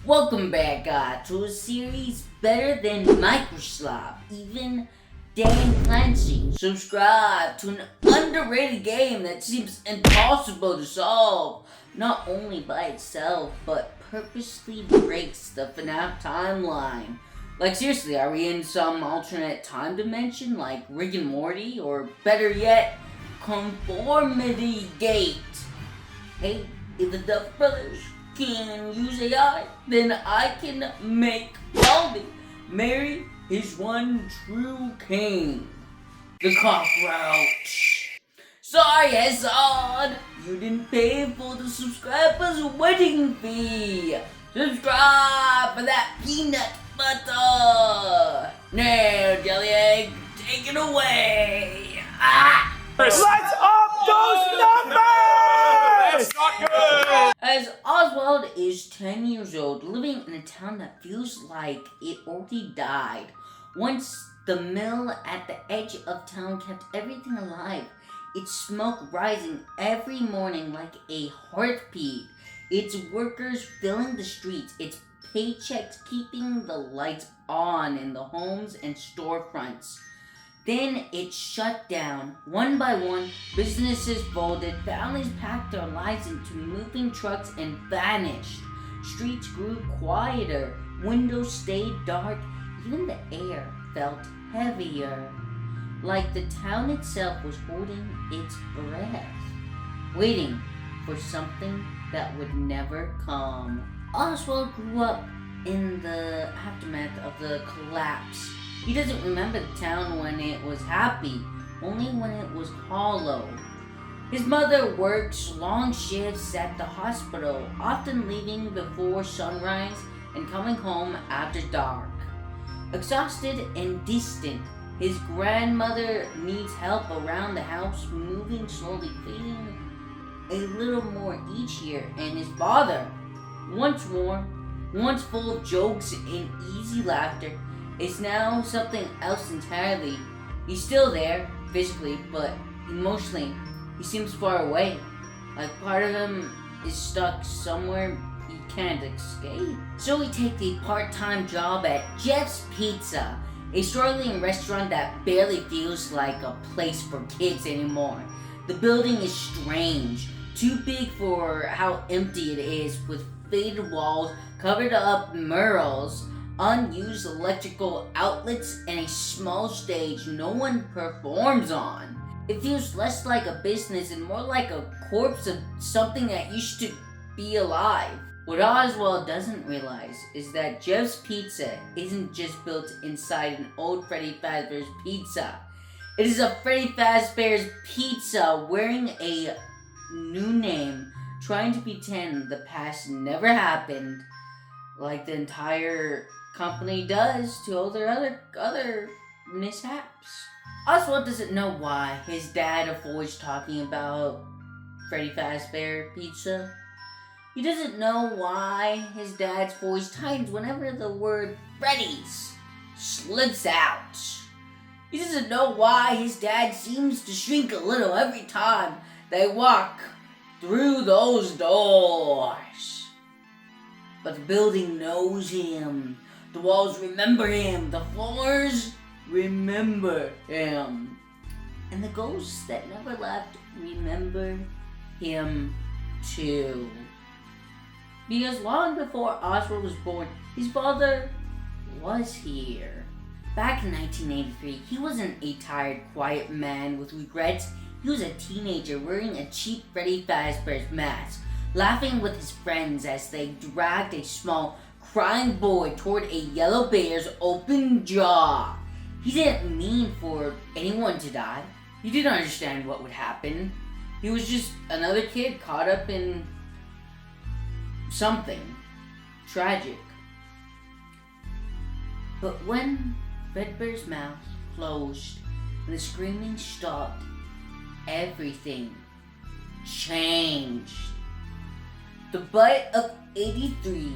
Welcome back, to a series better than Microsoft, even Dan Clancy. Subscribe to an underrated game that seems impossible to solve, not only by itself, but purposely breaks the FNAF timeline. Like seriously, are we in some alternate time dimension like Rick and Morty, or better yet, Conformity Gate? Hey, if the Duff Brothers can use AI, then I can make Baldy marry his one true king, the cockroach. Sorry, Assad, you didn't pay for the subscribers' wedding fee. Subscribe for that peanut butter. Now, Jelly Egg, take it away. Let's up those numbers! That's not good! As Oswald is 10 years old, living in a town that feels like it already died. Once the mill at the edge of town kept everything alive, its smoke rising every morning like a heartbeat, its workers filling the streets, its paychecks keeping the lights on in the homes and storefronts. Then it shut down. One by one, businesses folded, families packed their lives into moving trucks and vanished. Streets grew quieter, windows stayed dark, even the air felt heavier. Like the town itself was holding its breath, waiting for something that would never come. Oswald grew up in the aftermath of the collapse. He doesn't remember the town when it was happy, only when it was hollow. His mother worked long shifts at the hospital, often leaving before sunrise and coming home after dark. Exhausted and distant, his grandmother needs help around the house, moving slowly, fading a little more each year, and his father, once warm, once full of jokes and easy laughter, is now something else entirely. He's still there, physically, but emotionally, he seems far away. Like part of him is stuck somewhere he can't escape. So he takes a part-time job at Jeff's Pizza, a struggling restaurant that barely feels like a place for kids anymore. The building is strange, too big for how empty it is, with faded walls, covered up murals, unused electrical outlets, and a small stage no one performs on. It feels less like a business and more like a corpse of something that used to be alive. What Oswald doesn't realize is that Jeff's Pizza isn't just built inside an old Freddy Fazbear's Pizza. It is a Freddy Fazbear's Pizza wearing a new name, trying to pretend the past never happened, like the entire company does to all their other mishaps. Oswald doesn't know why his dad avoids talking about Freddy Fazbear Pizza. He doesn't know why his dad's voice tightens whenever the word Freddy's slips out. He doesn't know why his dad seems to shrink a little every time they walk through those doors. But the building knows him. The walls remember him. The floors remember him. And the ghosts that never left remember him too. Because long before Oswald was born, his father was here. Back in 1983, he wasn't a tired, quiet man with regrets. He was a teenager wearing a cheap Freddy Fazbear's mask, laughing with his friends as they dragged a small, crying boy toward a yellow bear's open jaw. He didn't mean for anyone to die. He didn't understand what would happen. He was just another kid caught up in something tragic. But when Fredbear's mouth closed and the screaming stopped, everything changed. The bite of 83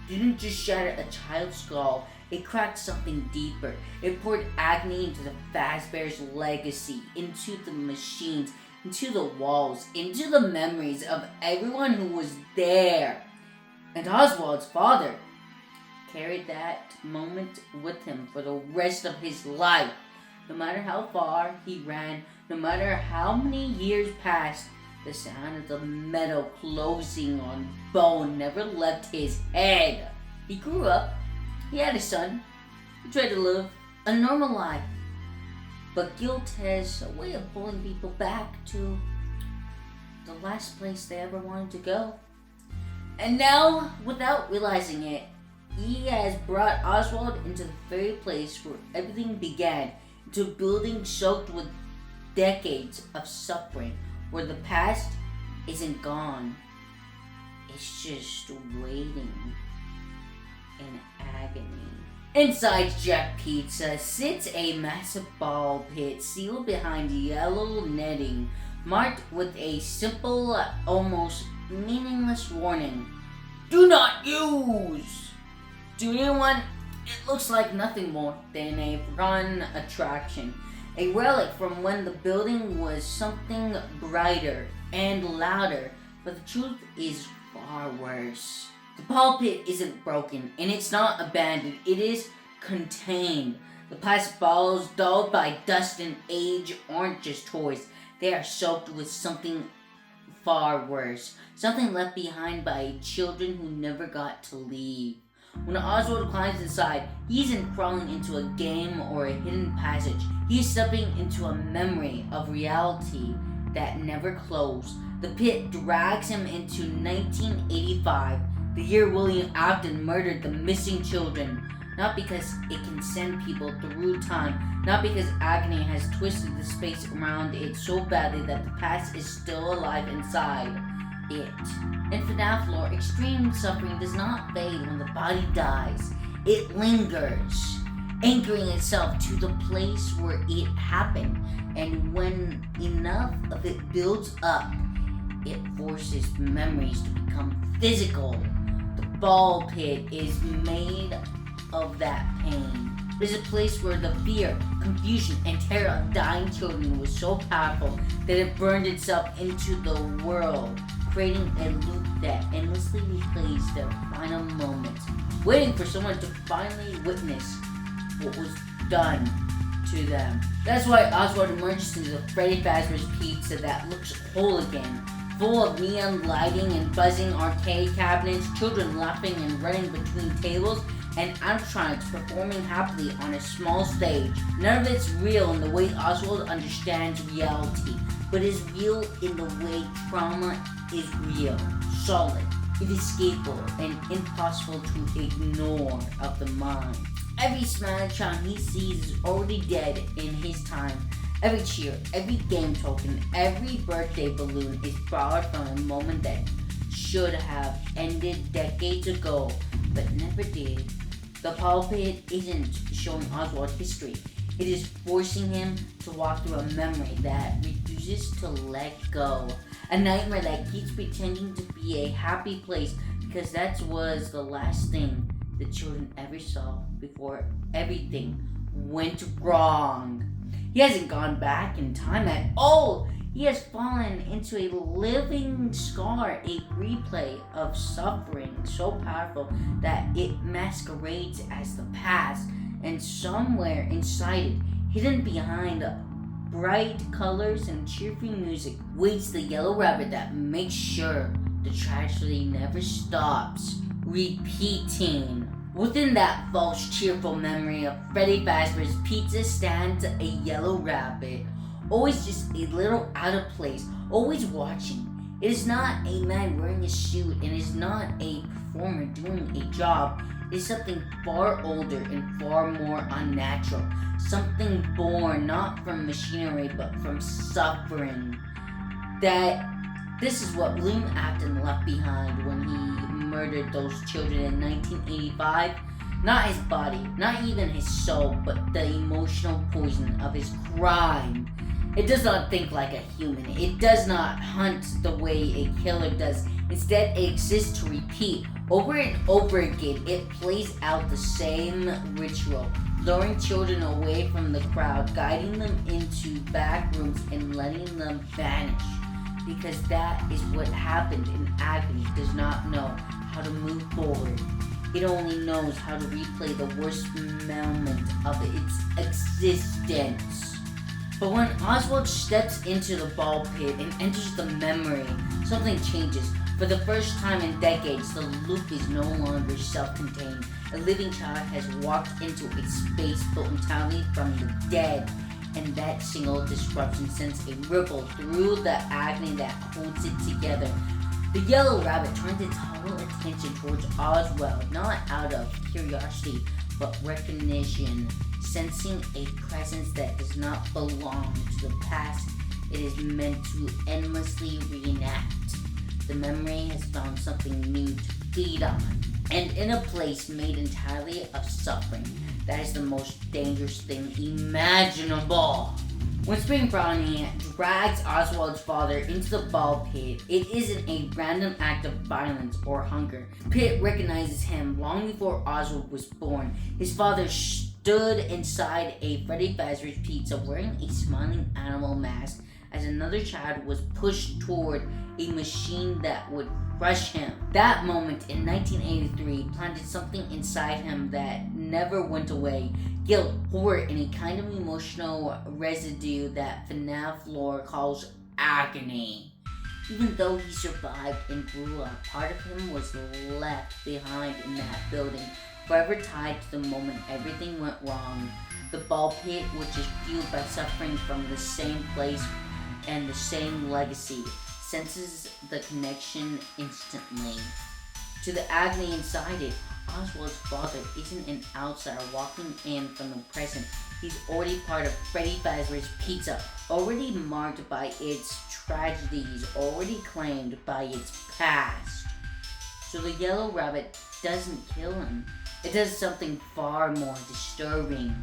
didn't just shatter a child's skull, it cracked something deeper. It poured agony into the Fazbear's legacy, into the machines, into the walls, into the memories of everyone who was there. And Oswald's father, carried that moment with him for the rest of his life. No matter how far he ran, no matter how many years passed, the sound of the metal closing on bone never left his head. He grew up. He had a son. He tried to live a normal life. But guilt has a way of pulling people back to the last place they ever wanted to go. And now, without realizing it, he has brought Oswald into the very place where everything began, into a building soaked with decades of suffering, where the past isn't gone. It's just waiting in agony. Inside Jack Pizza sits a massive ball pit sealed behind yellow netting, marked with a simple, almost meaningless warning. Do not use! To anyone, it looks like nothing more than a forgotten attraction. A relic from when the building was something brighter and louder, but the truth is far worse. The ball pit isn't broken, and it's not abandoned. It is contained. The plastic balls, dulled by dust and age, aren't just toys. They are soaked with something far worse. Something left behind by children who never got to leave. When Oswald climbs inside, he isn't crawling into a game or a hidden passage. He is stepping into a memory of reality that never closed. The pit drags him into 1985, the year William Afton murdered the missing children. Not because it can send people through time, not because agony has twisted the space around it so badly that the past is still alive inside it. In FNAF lore, extreme suffering does not fade when the body dies. It lingers, anchoring itself to the place where it happened. And when enough of it builds up, it forces memories to become physical. The ball pit is made of that pain. It is a place where the fear, confusion, and terror of dying children was so powerful that it burned itself into the world, creating a loop that endlessly replays their final moments, waiting for someone to finally witness what was done to them. That's why Oswald emerges into the Freddy Fazbear's Pizza that looks whole again, full of neon lighting and buzzing arcade cabinets, children laughing and running between tables, and animatronics performing happily on a small stage. None of it's real in the way Oswald understands reality, but is real in the way trauma is real, solid, inescapable, and impossible to ignore of the mind. Every smash-on he sees is already dead in his time. Every cheer, every game token, every birthday balloon is borrowed from a moment that should have ended decades ago, but never did. The ball pit isn't showing Oswald history. It is forcing him to walk through a memory that refuses to let go. A nightmare that keeps pretending to be a happy place because that was the last thing the children ever saw before everything went wrong. He hasn't gone back in time at all. He has fallen into a living scar, a replay of suffering so powerful that it masquerades as the past, and somewhere inside it, hidden behind bright colors and cheerful music, waits the yellow rabbit that makes sure the tragedy never stops repeating. Within that false, cheerful memory of Freddy Fazbear's Pizza stands a yellow rabbit, always just a little out of place, always watching. It is not a man wearing a suit, and is not a performer doing a job. It is something far older and far more unnatural. Something born not from machinery but from suffering. This is what William Afton left behind when he murdered those children in 1985. Not his body, not even his soul, but the emotional poison of his crime. It does not think like a human. It does not hunt the way a killer does. Instead, it exists to repeat. Over and over again, it plays out the same ritual, luring children away from the crowd, guiding them into back rooms, and letting them vanish. Because that is what happened, and agony does not know how to move forward. It only knows how to replay the worst moment of its existence. But when Oswald steps into the ball pit and enters the memory, something changes. For the first time in decades, the loop is no longer self-contained. A living child has walked into a space built entirely from the dead, and that single disruption sends a ripple through the agony that holds it together. The yellow rabbit turns its total attention towards Oswald, not out of curiosity, but recognition, sensing a presence that does not belong to the past it is meant to endlessly reenact. The memory has found something new to feed on, and in a place made entirely of suffering, that is the most dangerous thing imaginable. When Spring Brownie drags Oswald's father into the ball pit, it isn't a random act of violence or hunger. Pit recognizes him long before Oswald was born. His father stood inside a Freddy Fazbear's Pizza wearing a smiling animal mask as another child was pushed toward a machine that would crush him. That moment in 1983 planted something inside him that never went away. Guilt, horror, and a kind of emotional residue that FNAF lore calls agony. Even though he survived and grew up, part of him was left behind in that building, forever tied to the moment everything went wrong. The ball pit, which is fueled by suffering from the same place and the same legacy, senses the connection instantly. To the agony inside it, Oswald's father isn't an outsider walking in from the present. He's already part of Freddy Fazbear's Pizza, already marked by its tragedies, already claimed by its past. So the yellow rabbit doesn't kill him. It does something far more disturbing.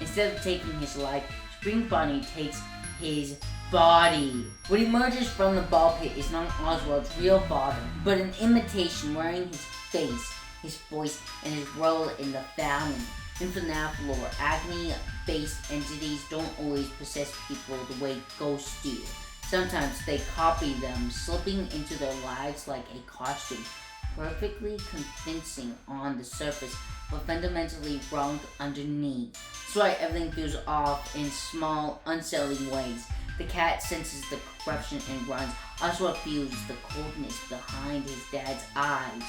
Instead of taking his life, Spring Bunny takes his body. What emerges from the ball pit is not Oswald's real father, but an imitation wearing his face, his voice, and his role in the family. In FNAF lore, agony-based entities don't always possess people the way ghosts do. Sometimes they copy them, slipping into their lives like a costume, perfectly convincing on the surface, but fundamentally wrong underneath. That's why everything feels off in small, unsettling ways. The cat senses the corruption and runs. Oswald feels the coldness behind his dad's eyes.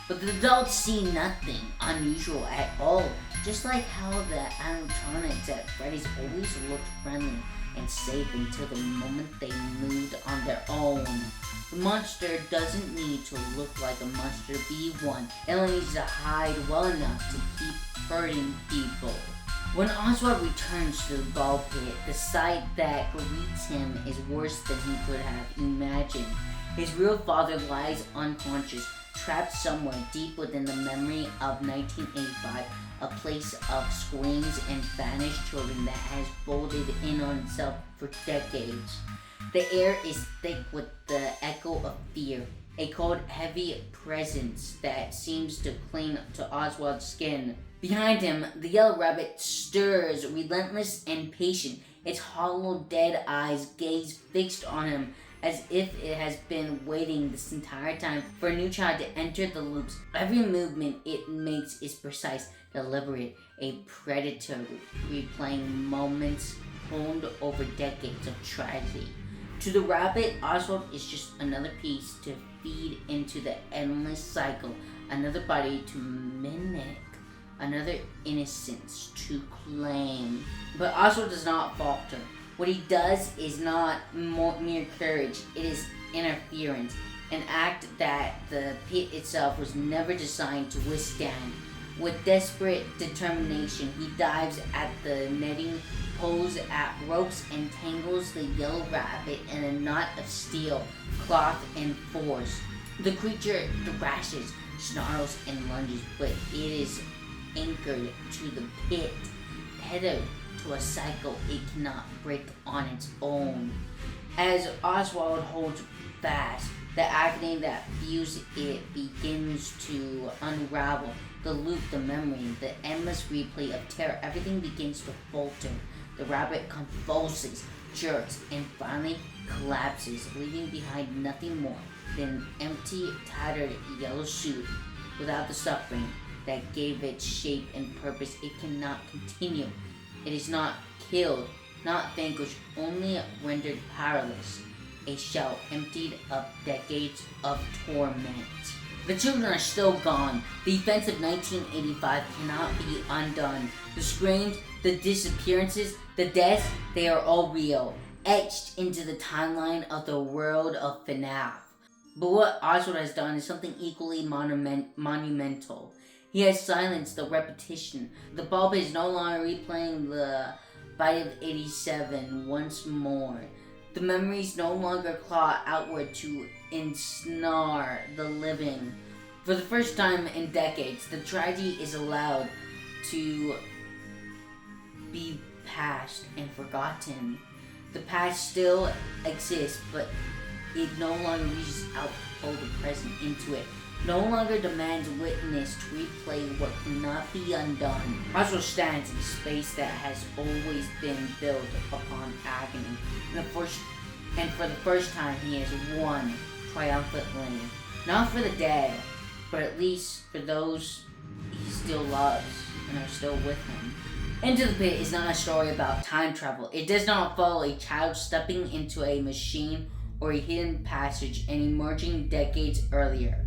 But the adults see nothing unusual at all, just like how the animatronics at Freddy's always looked friendly and safe until the moment they moved on their own. The monster doesn't need to look like a monster to be one. It only needs to hide well enough to keep hurting people. When Oswald returns to the ball pit, the sight that greets him is worse than he could have imagined. His real father lies unconscious, trapped somewhere deep within the memory of 1985, a place of screams and vanished children that has folded in on itself for decades. The air is thick with the echo of fear, a cold, heavy presence that seems to cling to Oswald's skin. Behind him, the yellow rabbit stirs, relentless and patient, its hollow, dead eyes gaze fixed on him, as if it has been waiting this entire time for a new child to enter the loops. Every movement it makes is precise, deliberate, a predator replaying moments honed over decades of tragedy. To the rabbit, Oswald is just another piece to feed into the endless cycle, another body to mimic, another innocence to claim. But Oswald does not falter. What he does is not mere courage, it is interference, an act that the pit itself was never designed to withstand. With desperate determination, he dives at the netting, pulls at ropes, and tangles the yellow rabbit in a knot of steel, cloth, and force. The creature thrashes, snarls, and lunges, but it is anchored to the pit, tethered to a cycle it cannot break on its own. As Oswald holds fast, the agony that fuels it begins to unravel. The loop, the memory, the endless replay of terror, everything begins to falter. The rabbit convulses, jerks, and finally collapses, leaving behind nothing more than an empty, tattered yellow suit without the suffering, that gave it shape and purpose. It cannot continue. It is not killed, not vanquished, only rendered powerless. A shell emptied of decades of torment. The children are still gone. The events of 1985 cannot be undone. The screams, the disappearances, the deaths, they are all real, etched into the timeline of the world of FNAF. But what Oswald has done is something equally monumental. He has silenced the repetition. The bulb is no longer replaying the bite of 87 once more. The memories no longer claw outward to ensnare the living. For the first time in decades, the tragedy is allowed to be past and forgotten. The past still exists, but it no longer reaches out to pull the present into it. No longer demands witness to replay what cannot be undone. Oswald stands in a space that has always been built upon agony. And for the first time, he has won triumphantly. Not for the dead, but at least for those he still loves and are still with him. Into the Pit is not a story about time travel. It does not follow a child stepping into a machine or a hidden passage and emerging decades earlier.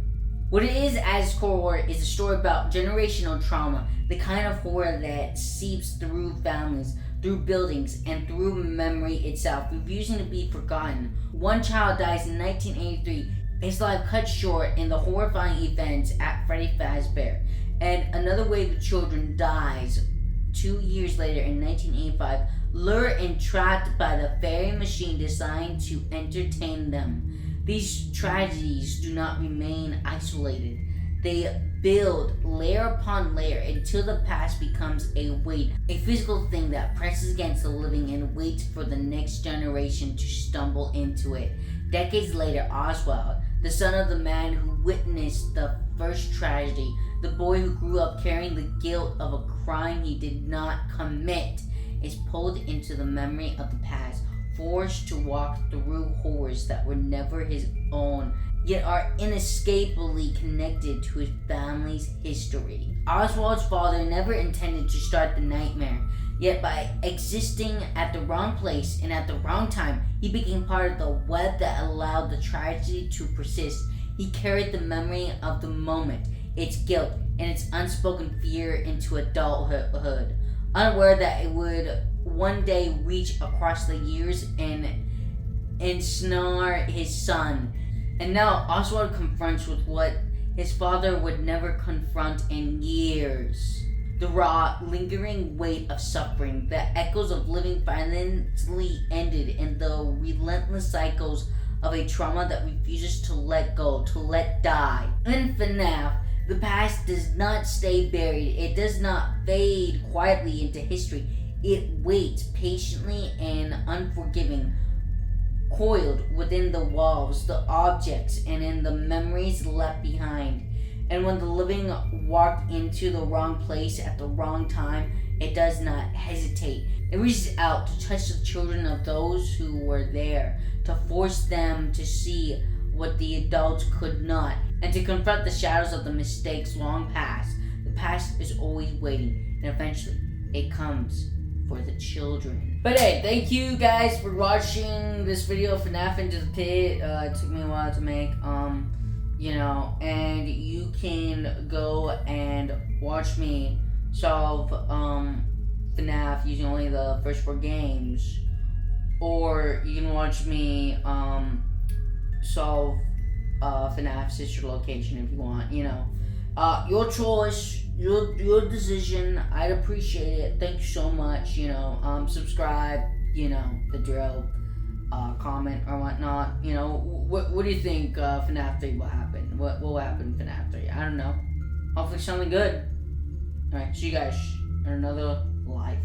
What it is at its core is a story about generational trauma, the kind of horror that seeps through families, through buildings, and through memory itself, refusing to be forgotten. One child dies in 1983, his life cut short in the horrifying events at Freddy Fazbear, and another wave of children dies 2 years later in 1985, lured and trapped by the fairy machine designed to entertain them. These tragedies do not remain isolated. They build layer upon layer until the past becomes a weight, a physical thing that presses against the living and waits for the next generation to stumble into it. Decades later, Oswald, the son of the man who witnessed the first tragedy, the boy who grew up carrying the guilt of a crime he did not commit, is pulled into the memory of the past, forced to walk through horrors that were never his own, yet are inescapably connected to his family's history. Oswald's father never intended to start the nightmare, yet by existing at the wrong place and at the wrong time, he became part of the web that allowed the tragedy to persist. He carried the memory of the moment, its guilt, and its unspoken fear into adulthood, unaware that it would one day reach across the years and ensnare his son. And now Oswald confronts with what his father would never confront in years. The raw, lingering weight of suffering, the echoes of living violently ended, and the relentless cycles of a trauma that refuses to let go, to let die. In FNAF, the past does not stay buried. It does not fade quietly into history. It waits patiently and unforgiving, coiled within the walls, the objects, and in the memories left behind. And when the living walk into the wrong place at the wrong time, it does not hesitate. It reaches out to touch the children of those who were there, to force them to see what the adults could not, and to confront the shadows of the mistakes long past. The past is always waiting, and eventually it comes for the children. But hey, thank you guys for watching this video of FNAF Into the Pit. It took me a while to make, and you can go and watch me solve FNAF using only the first 4 games, or you can watch me solve FNAF Sister Location if you want. Your choice, your decision. I'd appreciate it. Thank you so much. Subscribe. The drill. Comment or whatnot. What do you think FNAF 3 will happen? What will happen in FNAF 3? I don't know. Hopefully something good. Alright, see you guys in another life.